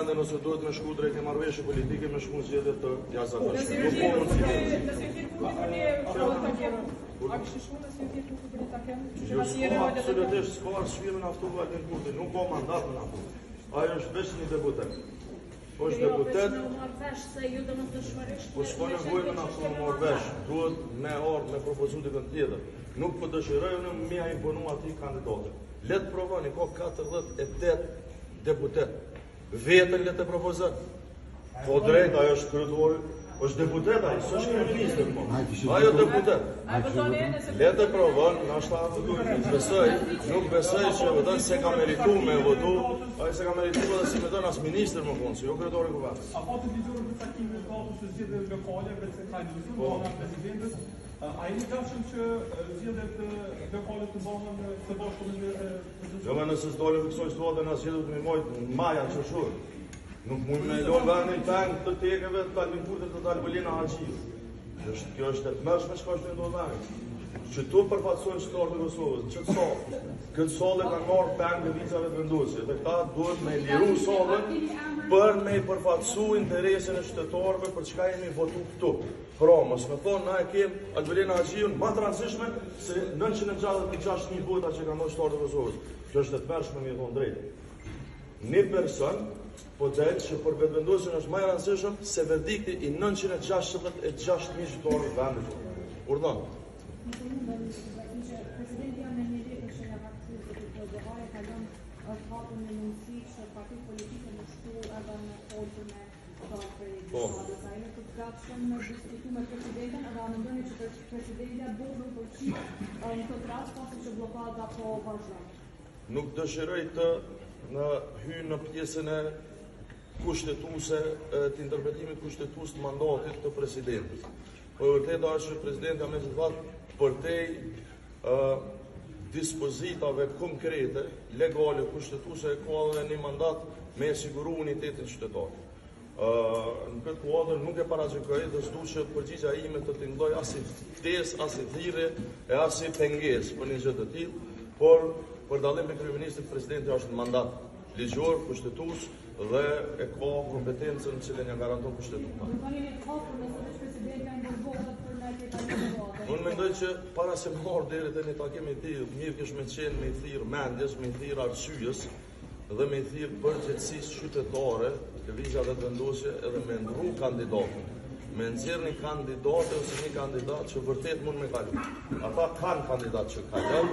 vendin ose duhet me shku drejt një marrëveshje politike me shku në zgjedhje të jashtëzakonshme. Nuk po mund si absolutisht s'ka arsye me naftu Valdin Kurti, nuk ka mandat me naftu. Ajo është veç një deputet. Po është deputet. Po s'ka nevojë me naftu me marrë vesh. Duhet me ardhë me propozu dikën tjetër. Nuk po dëshiroj unë me ia imponu atij kandidatit. Le të provoni, ka 48 deputet. Vetën le të propozon. Po drejt, ajo është kryetori, është deputet ai, s'është kryeministër po. Ajo deputet. Le të provon, ndoshta nuk besoj që vetëm se ka merituar me votu, ai se ka merituar edhe si vetëm as ministër më vonë, jo kryetori i kuvendit. Apo të vizionin për takimin e datës së zgjedhjeve lokale, vetë ka diskutuar me presidentin. A jeni gatshëm që zgjedhjet lokale të bëhen së bashku me Jo, më nëse s'dole fiksoj situatën as zgjedhjet me mojt maja çëshur. Nuk mund me lënë vendin tang të tekeve të Valdin Kurtit të Albulina Haxhiu. Kjo është e tmerrshme çka është ndodhur vendin. Që tu përfaqësojnë shtetërorët e Kosovës, ç't soll. Këtë sollë kanë marrë peng lëvizjave të vendosit dhe këta duhet me liru sollën për me i përfaqësu interesin e shtetërorëve për çka jemi votu këtu. Pra, mos me thonë, na e kemë Albulina Haxhiun më të rëndësishme se 966.000 vota që kanë dhënë shtetërorët e Kosovës. Kjo është e tmerrshme me thonë drejt. Një person po del që për vetëvendosin është më i rëndësishëm se verdikti i 966.000 shtetërorëve të vendit. Urdhon. Presidenti janë në një që nga vaktu se të dohare ka lënë hapën në mundësi që partit politike në shtu edhe në folë me për gjysmadës. A jeni të gatshëm në diskutu me presidentin edhe a mendoni që presidentja do të përqit në këtë rast pasi që blokada po vazhdon? Nuk dëshiroj të hyj në pjesën e kushtetuese të interpretimit kushtetues të mandatit të presidentit. Po e vërteta është që presidenti me të thotë përtej dispozitave konkrete, legale, kushtetuese ka edhe një mandat me siguru unitetin qytetar. Në këtë kuadër nuk e paraqitoj dhe s'du që përgjigjja ime të tingëlloj as i ftesë, as i thirrje e as i pengesë për një gjë të tillë, por për dallim me kryeministrit presidenti është në mandat ligjor, kushtetues dhe e ka kompetencën që le një garanton kushtetuta. Unë mendoj që para se marrë deri te një takim i tillë, mirë kish me qenë me thirr mendjes, me thirr arsyes dhe me thirr përgjegjësisë qytetare, lëvizjave të vendosje edhe me ndru kandidatin. Me nxjerr një kandidat ose një kandidat që vërtet mund me kalu. Ata kanë kandidat që kalon,